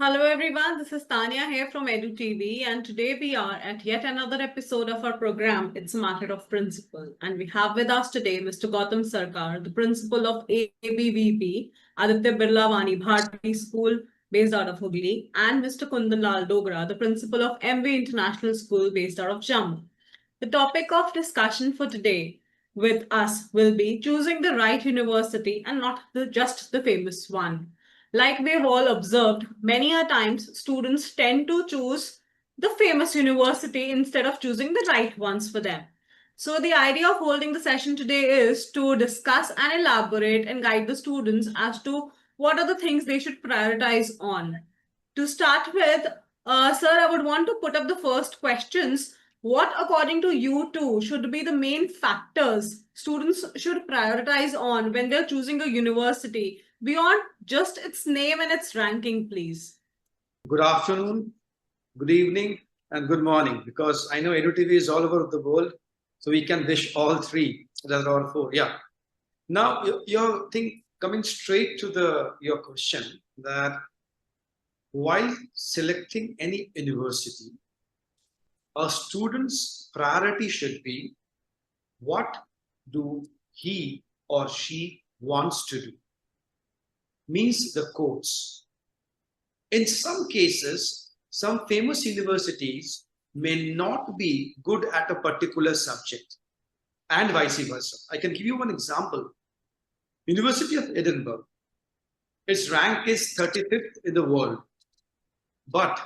Hello everyone, this is Tanya here from EDU TV, and today we are at yet another episode of our program, It's a Matter of Principle. And we have with us today Mr. Gautam Sarkar, the principal of ABVP, Aditya Birla Vani Bharti School based out of Hooghly, and Mr. Kundan Lal Dogra, the principal of MV International School based out of Jammu. The topic of discussion for today with us will be choosing the right university and not just the famous one. Like we've all observed, many a times students tend to choose the famous university instead of choosing the right ones for them. So the idea of holding the session today is to discuss and elaborate and guide the students as to what are the things they should prioritize on. To start with, sir, I would want to put up the first questions. What, according to you two, should be the main factors students should prioritize on when they're choosing a university beyond just its name and its ranking, please? Good afternoon, good evening, and good morning, because I know EDU TV is all over the world, so we can wish all three, rather all four. Yeah. Now, your thing coming straight to your question, that while selecting any university, a student's priority should be what do he or she wants to do. Means the course. In some cases, some famous universities may not be good at a particular subject, and vice versa. I can give you one example. University of Edinburgh, its rank is 35th in the world, but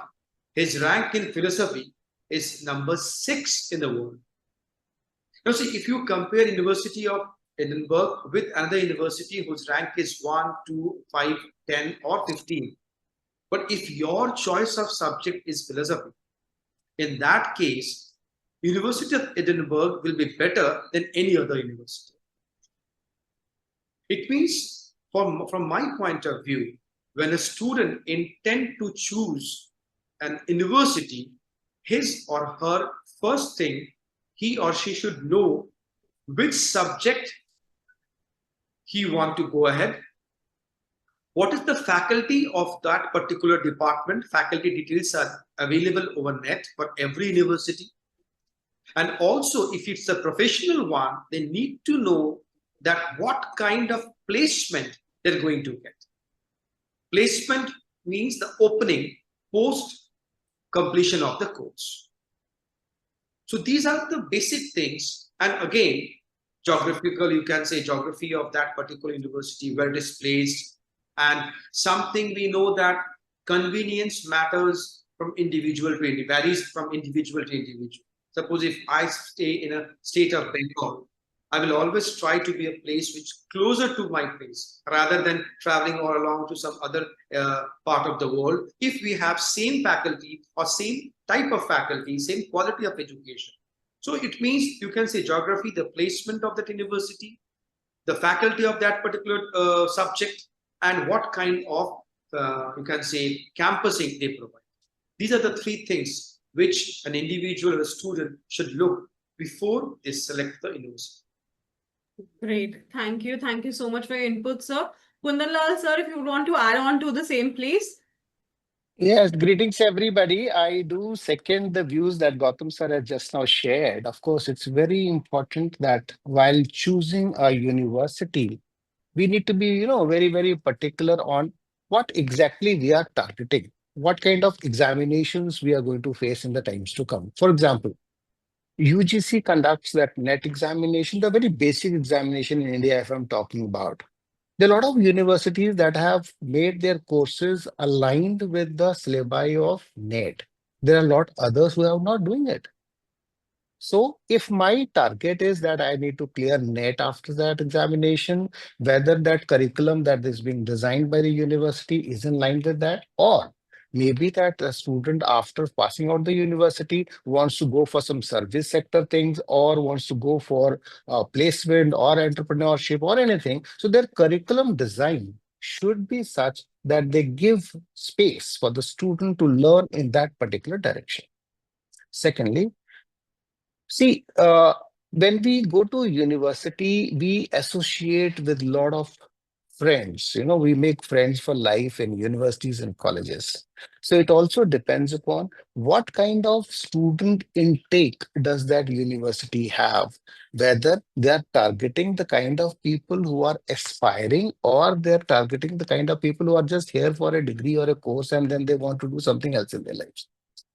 his rank in philosophy is number 6 in the world. Now see, if you compare University of Edinburgh with another university whose rank is 1, 2, 5, 10 or 15, but if your choice of subject is philosophy, in that case, University of Edinburgh will be better than any other university. It means, from my point of view, when a student intends to choose an university, his or her first thing, he or she should know which subject he wants to go ahead. What is the faculty of that particular department? Faculty details are available over net for every university. And also, if it's a professional one, they need to know that what kind of placement they're going to get. Placement means the opening post completion of the course. So these are the basic things. And again, geographical, you can say geography of that particular university, where it is placed. And something we know that convenience matters from individual to individual, varies from individual to individual. Suppose if I stay in a state of Bengal, I will always try to be a place which is closer to my place rather than traveling all along to some other part of the world. If we have same faculty or same type of faculty, same quality of education. So it means you can say geography, the placement of that university, the faculty of that particular subject, and what kind of, you can say, campusing they provide. These are the three things which an individual or a student should look before they select the university. Great. Thank you. Thank you so much for your input, sir. Kundan Lal, sir, if you want to add on to the same, please. Yes, greetings everybody. I do second the views that Gautam sir has just now shared. Of course, it's very important that while choosing a university, we need to be, very, very particular on what exactly we are targeting, what kind of examinations we are going to face in the times to come. For example, UGC conducts that NET examination, the very basic examination in India, if I'm talking about. There are a lot of universities that have made their courses aligned with the syllabi of NET. There are a lot others who are not doing it. So if my target is that I need to clear NET after that examination, whether that curriculum that is being designed by the university is in line with that, or maybe that a student after passing out the university wants to go for some service sector things or wants to go for placement or entrepreneurship or anything. So their curriculum design should be such that they give space for the student to learn in that particular direction. Secondly, see, when we go to university, we associate with a lot of friends. We make friends for life in universities and colleges. So it also depends upon what kind of student intake does that university have, whether they are targeting the kind of people who are aspiring, or they're targeting the kind of people who are just here for a degree or a course and then they want to do something else in their lives.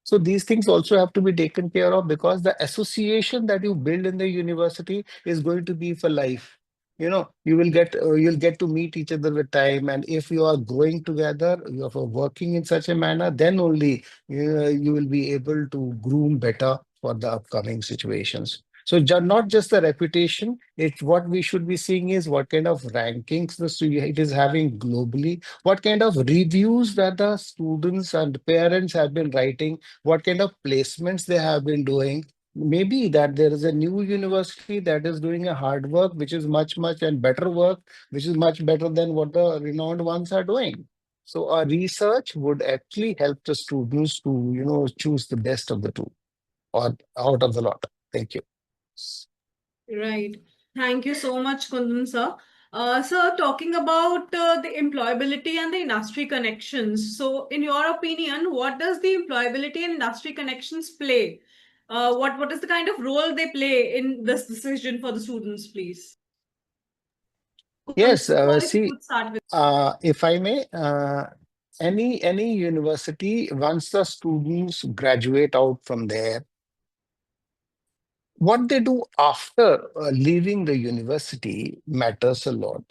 So these things also have to be taken care of, because the association that you build in the university is going to be for life. You'll get to meet each other with time, and if you are growing together, you are working in such a manner, then only you will be able to groom better for the upcoming situations. So not just the reputation, it's what we should be seeing is what kind of rankings it is having globally, what kind of reviews that the students and parents have been writing, what kind of placements they have been doing. Maybe that there is a new university that is doing a hard work, which is much and better work, which is much better than what the renowned ones are doing. So our research would actually help the students to, choose the best of the two or out of the lot. Thank you. Right. Thank you so much, Kundan sir. Sir, talking about the employability and the industry connections. So, in your opinion, what does the employability and industry connections play? What is the kind of role they play in this decision for the students, please? Kundan Yes, sir, if you see, could start with. if I may, any university, once the students graduate out from there, what they do after leaving the university matters a lot.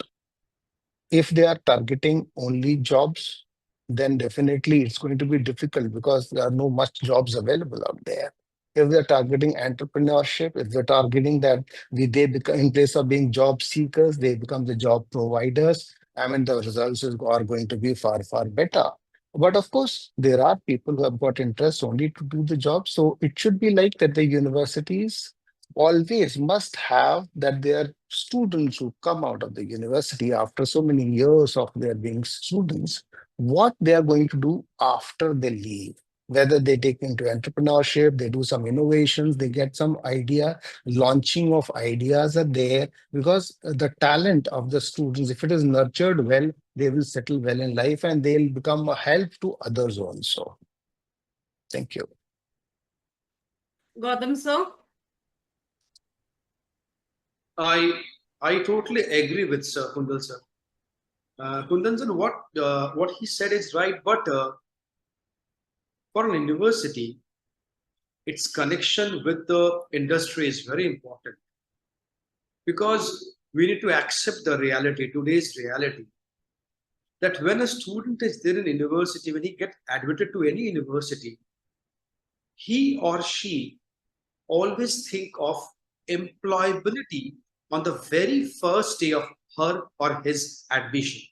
If they are targeting only jobs, then definitely it's going to be difficult because there are no much jobs available out there. If they're targeting entrepreneurship, if they're targeting that they become, in place of being job seekers, they become the job providers, I mean, the results are going to be far better. But of course, there are people who have got interest only to do the job. So it should be like that the universities always must have that their students who come out of the university after so many years of their being students, what they are going to do after they leave. Whether they take into entrepreneurship, they do some innovations, they get some idea, launching of ideas are there, because the talent of the students, if it is nurtured well, they will settle well in life and they'll become a help to others also. Thank you. Gautam sir. I totally agree with Sir Kundan sir. Kundan sir, what he said is right, but for an university, its connection with the industry is very important, because we need to accept the reality, today's reality, that when a student is there in university, when he gets admitted to any university, he or she always think of employability on the very first day of her or his admission.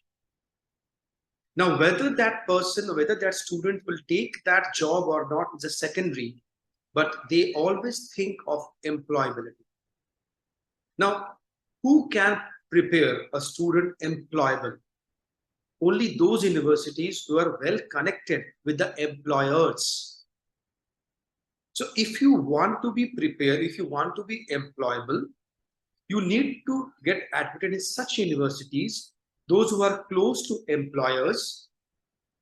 Now, whether that person, whether that student will take that job or not is a secondary, but they always think of employability. Now, who can prepare a student employable? Only those universities who are well connected with the employers. So if you want to be prepared, if you want to be employable, you need to get admitted in such universities, those who are close to employers,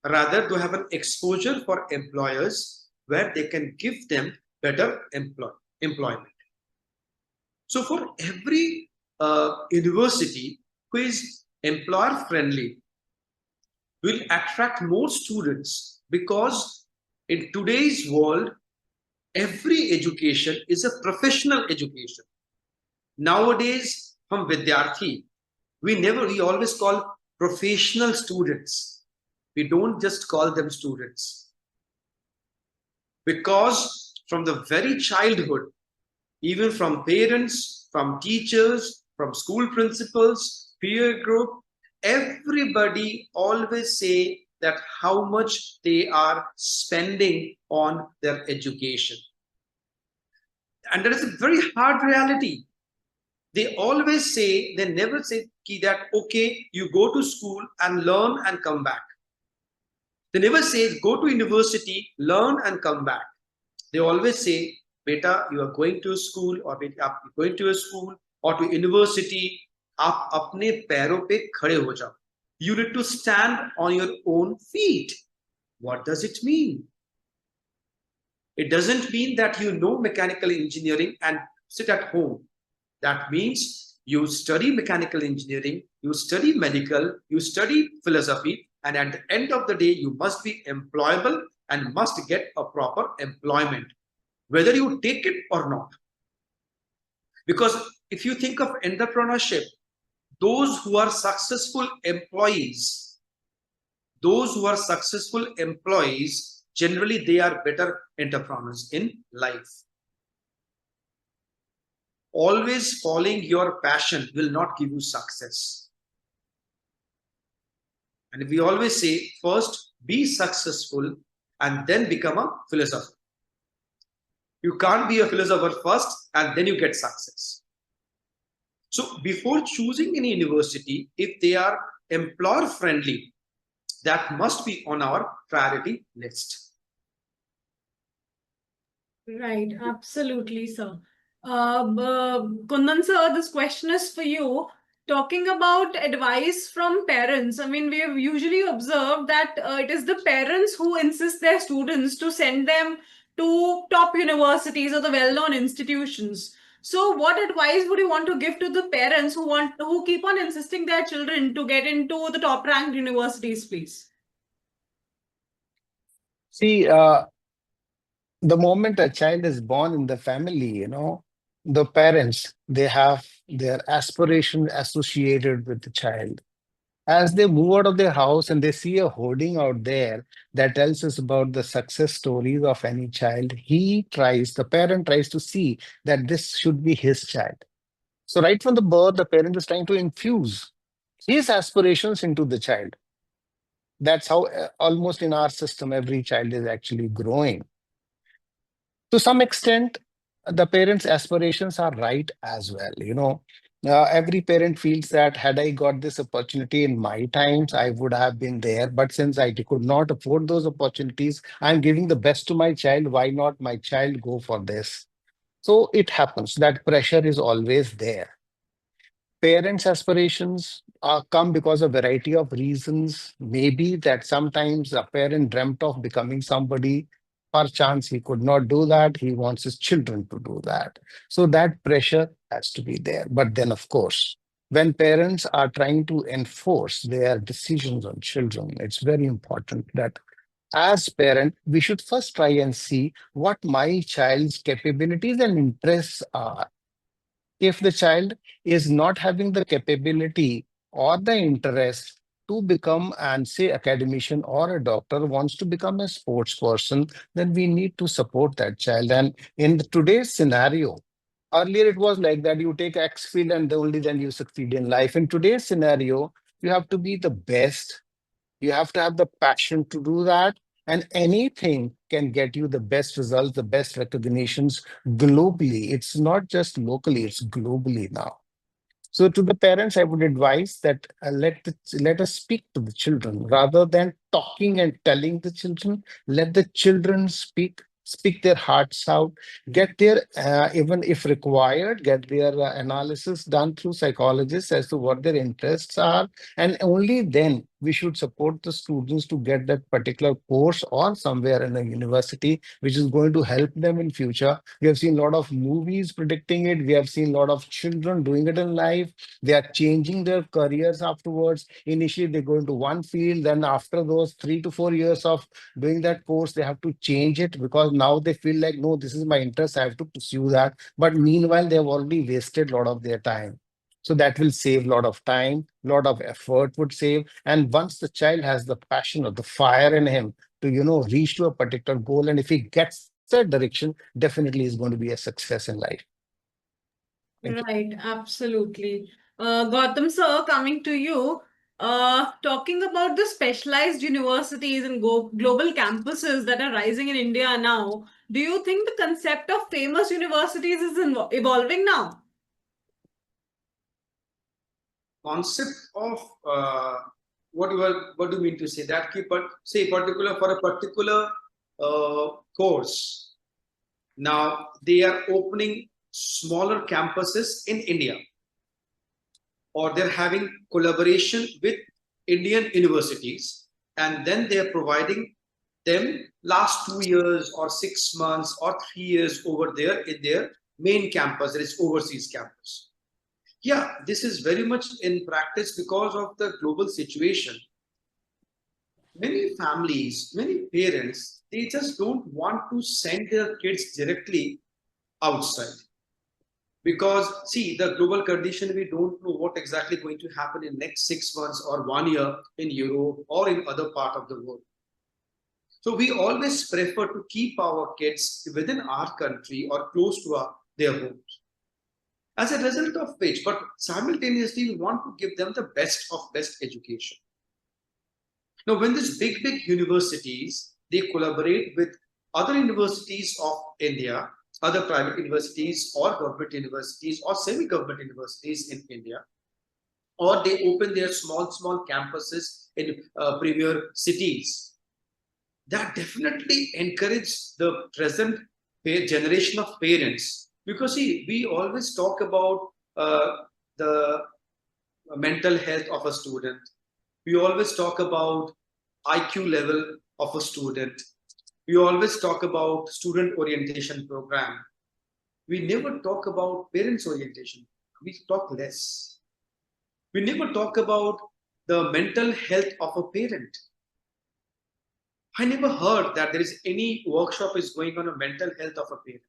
rather to have an exposure for employers where they can give them better employment. So for every university who is employer friendly will attract more students, because in today's world, every education is a professional education. Nowadays, from Vidyarthi, we always call professional students. We don't just call them students. Because from the very childhood, even from parents, from teachers, from school principals, peer group, everybody always say that how much they are spending on their education. And that is a very hard reality. They always say, they never say that, okay, you go to school and learn and come back. They never say, go to university, learn and come back. They always say, beta, you are going to a school, or beta, you're going to a school or to university, आप अपने पैरों पे खड़े हो जाओ. You need to stand on your own feet. What does it mean? It doesn't mean that you know mechanical engineering and sit at home. That means you study mechanical engineering, you study medical, you study philosophy, and at the end of the day, you must be employable and must get a proper employment, whether you take it or not. Because if you think of entrepreneurship, those who are successful employees, generally they are better entrepreneurs in life. Always following your passion will not give you success. And we always say, first be successful and then become a philosopher. You can't be a philosopher first and then you get success. So before choosing any university, if they are employer friendly, that must be on our priority list. Right, absolutely, sir. Kundan sir, this question is for you. Talking about advice from parents, I mean, we have usually observed that it is the parents who insist their students to send them to top universities or the well-known institutions. So, what advice would you want to give to the parents who keep on insisting their children to get into the top-ranked universities, please? See, the moment a child is born in the family, the parents, they have their aspiration associated with the child. As they move out of their house and they see a hoarding out there that tells us about the success stories of any child, the parent tries to see that this should be his child. So right from the birth, the parent is trying to infuse his aspirations into the child. That's how almost in our system, every child is actually growing. To some extent, the parents' aspirations are right as well. Every parent feels that had I got this opportunity in my times, I would have been there. But since I could not afford those opportunities, I'm giving the best to my child. Why not my child go for this? So it happens that pressure is always there. Parents' aspirations come because of a variety of reasons. Maybe that sometimes a parent dreamt of becoming somebody. Perchance he could not do that. He wants his children to do that. So that pressure has to be there. But then, of course, when parents are trying to enforce their decisions on children, it's very important that as parent, we should first try and see what my child's capabilities and interests are. If the child is not having the capability or the interest to become and say academician or a doctor wants to become a sports person, then we need to support that child. And in today's scenario, earlier it was like that you take X field and only then you succeed in life. In today's scenario, you have to be the best. You have to have the passion to do that. And anything can get you the best results, the best recognitions globally. It's not just locally, it's globally now. So to the parents, I would advise that let us speak to the children rather than talking and telling the children. Let the children speak their hearts out, get their, even if required, get their analysis done through psychologists as to what their interests are. And only then we should support the students to get that particular course or somewhere in a university, which is going to help them in future. We have seen a lot of movies predicting it. We have seen a lot of children doing it in life. They are changing their careers afterwards. Initially, they go into one field. Then after those 3 to 4 years of doing that course, they have to change it because now they feel like, no, this is my interest. I have to pursue that. But meanwhile, they have already wasted a lot of their time. So that will save a lot of time, a lot of effort would save. And once the child has the passion or the fire in him to, reach to a particular goal, and if he gets that direction, definitely is going to be a success in life. Thank you. Right, absolutely. Gautam sir, coming to you, talking about the specialized universities and global campuses that are rising in India now, do you think the concept of famous universities is evolving now? Concept of what do you mean to say that? But say particular for a particular course. Now they are opening smaller campuses in India, or they're having collaboration with Indian universities, and then they are providing them last 2 years or 6 months or 3 years over there in their main campus, that is overseas campus. Yeah, this is very much in practice because of the global situation. Many families, many parents, they just don't want to send their kids directly outside. Because see, the global condition, we don't know what exactly going to happen in next 6 months or 1 year in Europe or in other part of the world. So we always prefer to keep our kids within our country or close to their homes. As a result of which, but simultaneously we want to give them the best of best education. Now, when these big universities, they collaborate with other universities of India, other private universities or government universities or semi-government universities in India, or they open their small campuses in premier cities, that definitely encourages the present generation of parents. Because see, we always talk about the mental health of a student. We always talk about IQ level of a student. We always talk about student orientation program. We never talk about parents orientation. We talk less. We never talk about the mental health of a parent. I never heard that there is any workshop is going on a mental health of a parent.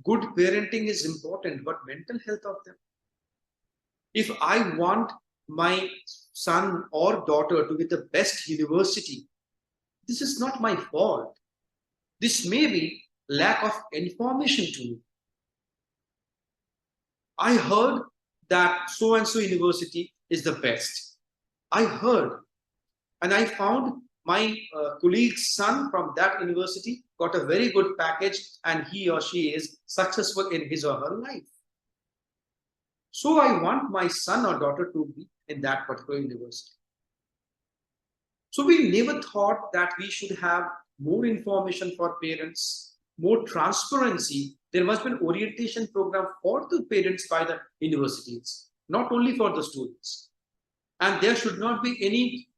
Good parenting is important, but mental health of them. If I want my son or daughter to get the best university, this is not my fault. This may be lack of information to me. I heard that so-and-so university is the best. I heard, and I found my colleague's son from that university got a very good package and he or she is successful in his or her life. So I want my son or daughter to be in that particular university. So we never thought that we should have more information for parents, more transparency. There must be an orientation program for the parents by the universities, not only for the students. And there should not be any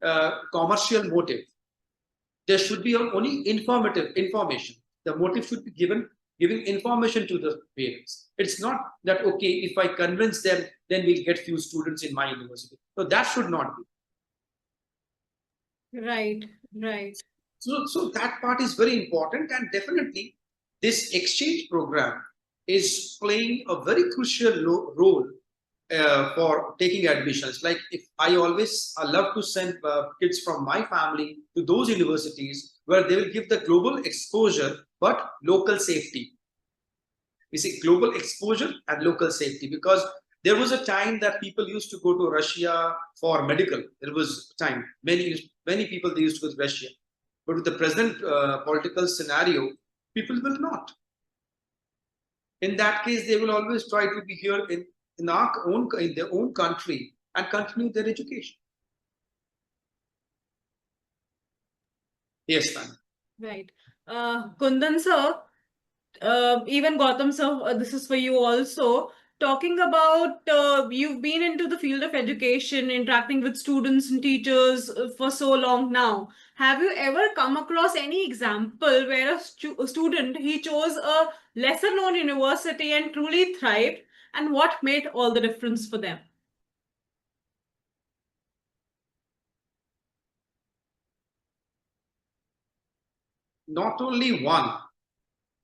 commercial motive. There should be only informative information. The motive should be giving information to the parents. It's not that, okay, if I convince them, then we'll get few students in my university. So that should not be. Right. So that part is very important, and definitely this exchange program is playing a very crucial role for taking admissions. Like if I love to send kids from my family to those universities where they will give the global exposure but local safety. We say global exposure and local safety, because there was a time that people used to go to Russia for medical. There was a time many people they used to go to Russia, but with the present political scenario, people will not. In that case, they will always try to be here in their own country and continue their education. Yes, ma'am. Right. Kundan sir, even Gautam sir, this is for you also. Talking about you've been into the field of education, interacting with students and teachers for so long now. Have you ever come across any example where a student, he chose a lesser known university and truly thrived, and what made all the difference for them? Not only one.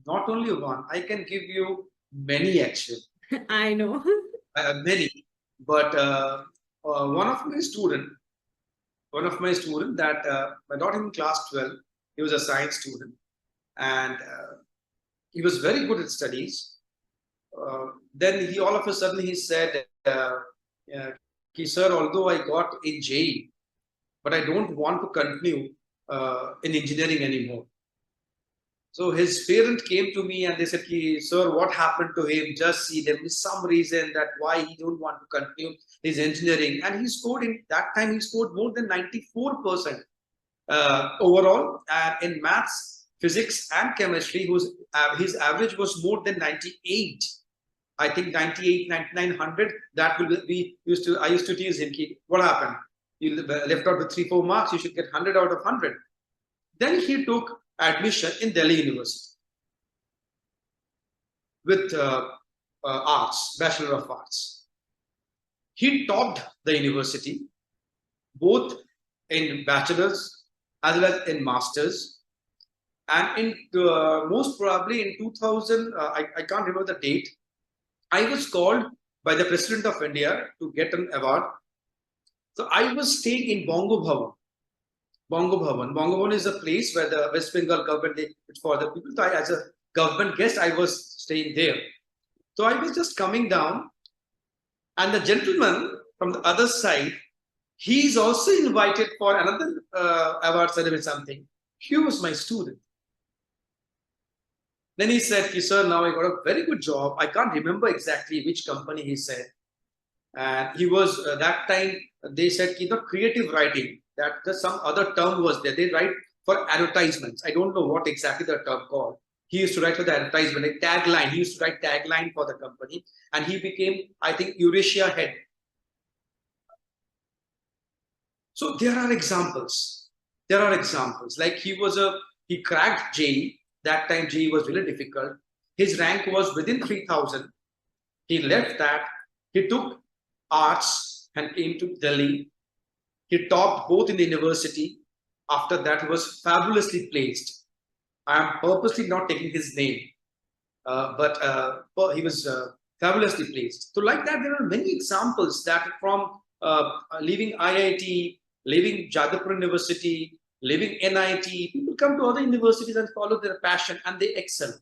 I can give you many actually. I know. Many, but one of my student that I taught him in class 12. He was a science student, and he was very good at studies. Then he all of a sudden he said, "Sir, although I got in JEE, but I don't want to continue in engineering anymore." So his parent came to me and they said, "Sir, what happened to him? Just see, there is some reason that why he don't want to continue his engineering." And he scored he scored more than 94% overall. And in maths, physics, and chemistry, his average was more than 98. I think 98, 99, 100. That will be I used to tease him. What happened? You left out with 3-4 marks, you should get 100 out of 100. Then he took admission in Delhi University with arts, Bachelor of Arts. He topped the university both in bachelor's as well as in master's. And in most probably in 2000, I can't remember the date, I was called by the President of India to get an award. So I was staying in Bongo Bhavan. Bongo Bhavan is a place where the West Bengal government, it's for the people. So as a government guest, I was staying there. So I was just coming down, and the gentleman from the other side, he's also invited for another award ceremony, something. He was my student. Then he said, sir, now I got a very good job. I can't remember exactly which company he said. And he was, that time, they said, creative writing, that some other term was there. They write for advertisements. I don't know what exactly the term called. He used to write for the advertisement, a tagline. He used to write tagline for the company. And he became, I think, Eurasia head. So there are examples. There are examples. Like he cracked JEE. That time JEE was really difficult. His rank was within 3,000. He left that. He took arts and came to Delhi. He topped both in the university. After that, he was fabulously placed. I am purposely not taking his name, but he was fabulously placed. So like that, there are many examples that from leaving IIT, leaving Jadavpur University, leaving NIT, people come to other universities and follow their passion and they excel.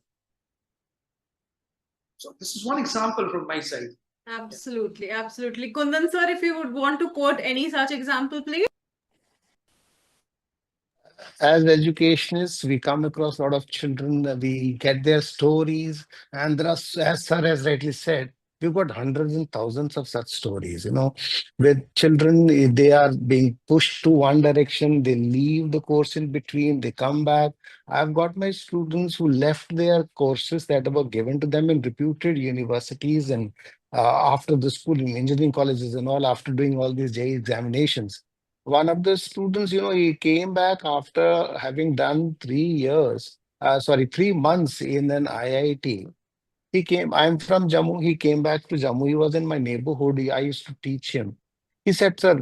So this is one example from my side. Absolutely, absolutely. Kundan sir, if you would want to quote any such example, please. As educationists, we come across a lot of children, we get their stories, and there are, as sir has rightly said, we've got hundreds and thousands of such stories, with children, they are being pushed to one direction, they leave the course in between, they come back. I've got my students who left their courses that were given to them in reputed universities and after the school in engineering colleges and all, after doing all these JEE examinations. One of the students, he came back after having done 3 months in an IIT. I'm from Jammu. He came back to Jammu. He was in my neighborhood. I used to teach him. He said, sir,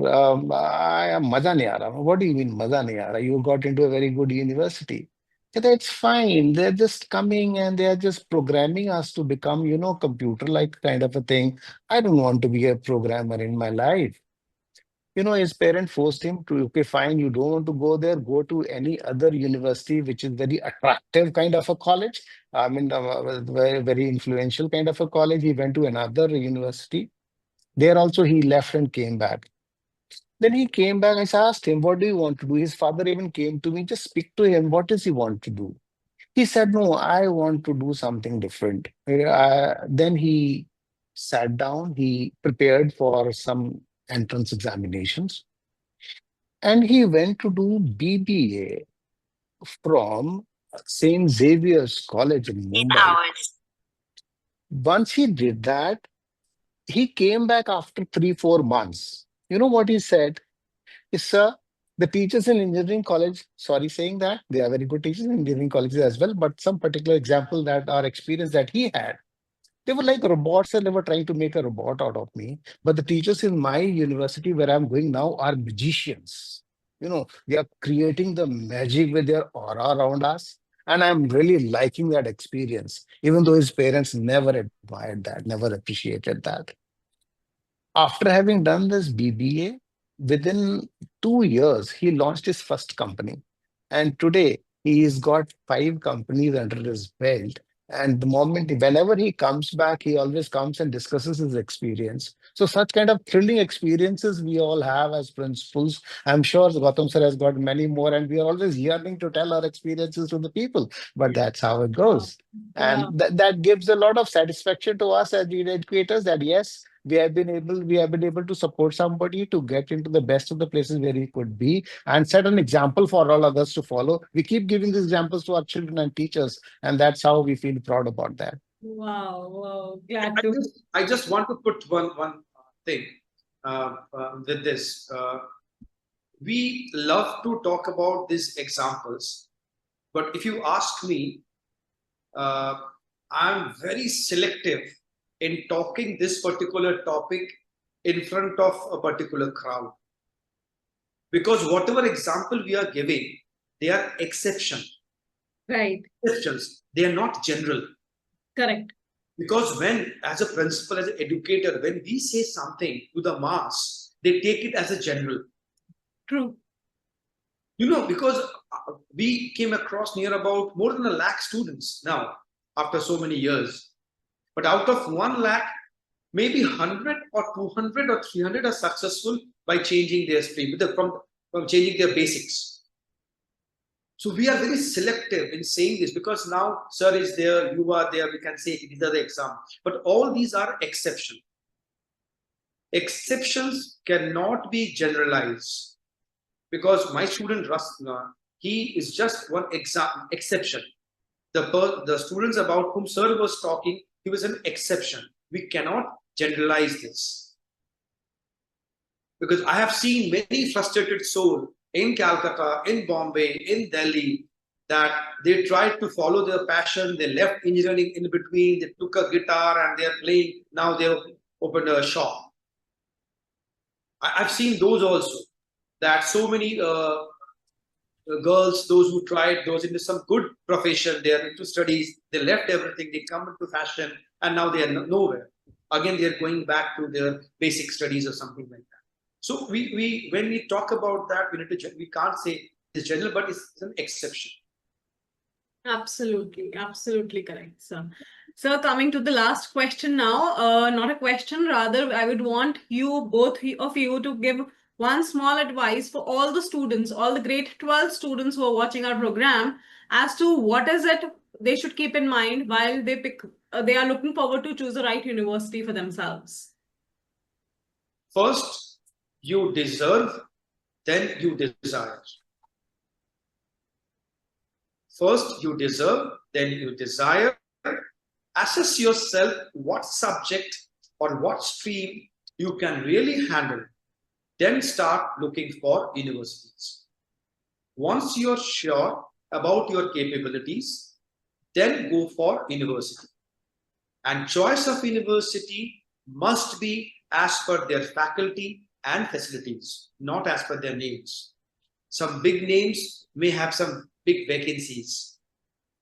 I am maza nahi aa raha. What do you mean maza nahi aa raha? You got into a very good university. I said, it's fine. They're just coming and they're just programming us to become, computer-like kind of a thing. I don't want to be a programmer in my life. His parent forced him to, okay, fine, you don't want to go there, go to any other university, which is very attractive kind of a college. I mean, very, very influential kind of a college. He went to another university. There also he left and came back. Then he came back. I asked him, what do you want to do? His father even came to me, just speak to him. What does he want to do? He said, no, I want to do something different. Then he sat down, he prepared for some entrance examinations, and he went to do BBA from St. Xavier's College in Mumbai. Once he did that, he came back after 3-4 months. You know what he said? Is, sir, the teachers in engineering college, sorry saying that, they are very good teachers in engineering colleges as well, but some particular example that our experience that he had, they were like robots and they were trying to make a robot out of me. But the teachers in my university where I'm going now are magicians. They are creating the magic with their aura around us. And I'm really liking that experience, even though his parents never admired that, never appreciated that. After having done this BBA, within 2 years, he launched his first company. And today, he's got 5 companies under his belt. And whenever he comes back, he always comes and discusses his experience. So such kind of thrilling experiences we all have as principals. I'm sure Gautam sir has got many more, and we are always yearning to tell our experiences to the people. But that's how it goes. Wow. And that gives a lot of satisfaction to us as lead educators that yes, we have been able to support somebody to get into the best of the places where he could be and set an example for all others to follow. We keep giving these examples to our children and teachers, and that's how we feel proud about that. Wow, wow. Glad to. I just want to put one thing with this. we love to talk about these examples, but if you ask me, I'm very selective in talking this particular topic in front of a particular crowd, because whatever example we are giving, they are exceptions. They are not general. Correct. Because when, as a principal, as an educator, when we say something to the mass, they take it as a general. True. Because we came across near about more than 1 lakh students now after so many years. But out of 1 lakh, maybe 100 or 200 or 300 are successful by changing their stream, from changing their basics. So we are very selective in saying this, because now sir is there, you are there, we can say these are the examples. But all these are exceptions. Exceptions cannot be generalized, because my student Rasna, he is just one exception. The students about whom sir was talking, he was an exception. We cannot generalize this, because I have seen many frustrated souls in Calcutta, in Bombay, in Delhi, that they tried to follow their passion. They left engineering in between. They took a guitar and they're playing. Now they've opened a shop. I've seen those also, that so many girls, those who tried, those into some good profession, they are into studies, they left everything, they come into fashion, and now they are nowhere. Again, they are going back to their basic studies or something like that. So when we talk about that, we can't say it's general, but it's an exception. Absolutely, absolutely correct, sir. So coming to the last question now, not a question, rather I would want you, both of you, to give one small advice for all the students, all the grade 12 students who are watching our program, as to what is it they should keep in mind while they are looking forward to choose the right university for themselves. First, you deserve, then you desire. First, you deserve, then you desire. Assess yourself what subject or what stream you can really handle. Then start looking for universities. Once you're sure about your capabilities, then go for university. And choice of university must be as per their faculty and facilities, not as per their names. Some big names may have some big vacancies.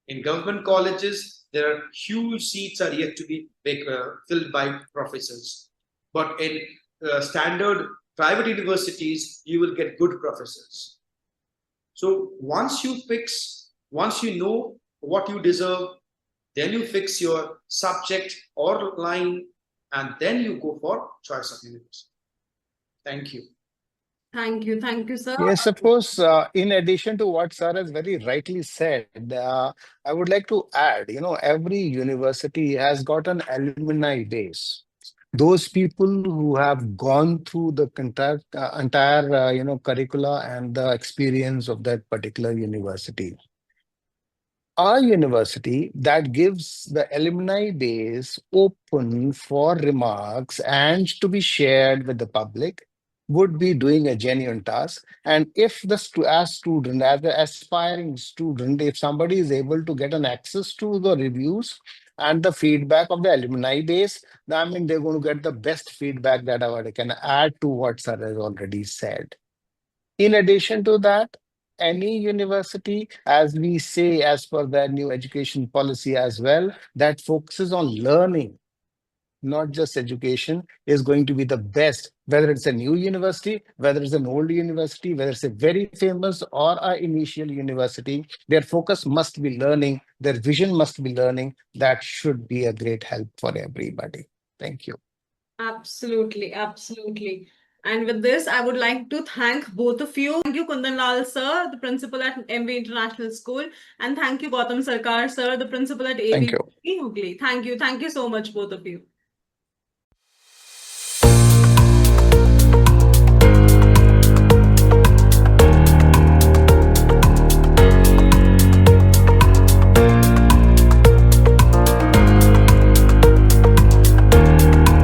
In government colleges, there are huge seats are yet to be filled by professors. But in standard private universities, you will get good professors. So once you know what you deserve, then you fix your subject or line, and then you go for choice of university. Thank you. Thank you, sir. Yes, of course. In addition to what sir has very rightly said, I would like to add, every university has got an alumni base. Those people who have gone through the entire curricula and the experience of that particular university. Our university that gives the alumni base open for remarks and to be shared with the public would be doing a genuine task. And if as the aspiring student, if somebody is able to get an access to the reviews and the feedback of the alumni base, I mean, they're going to get the best feedback that I can add to what sir has already said. In addition to that, any university, as we say, as per the new education policy as well, that focuses on learning, not just education, is going to be the best, whether it's a new university, whether it's an old university, whether it's a very famous or an initial university, their focus must be learning, their vision must be learning. That should be a great help for everybody. Thank you. Absolutely, absolutely. And with this, I would like to thank both of you. Thank you, Kundan Lal, sir, the principal at MV International School. And thank you, Gautam Sarkar, sir, the principal at ABVP Hooghly. Thank you so much, both of you.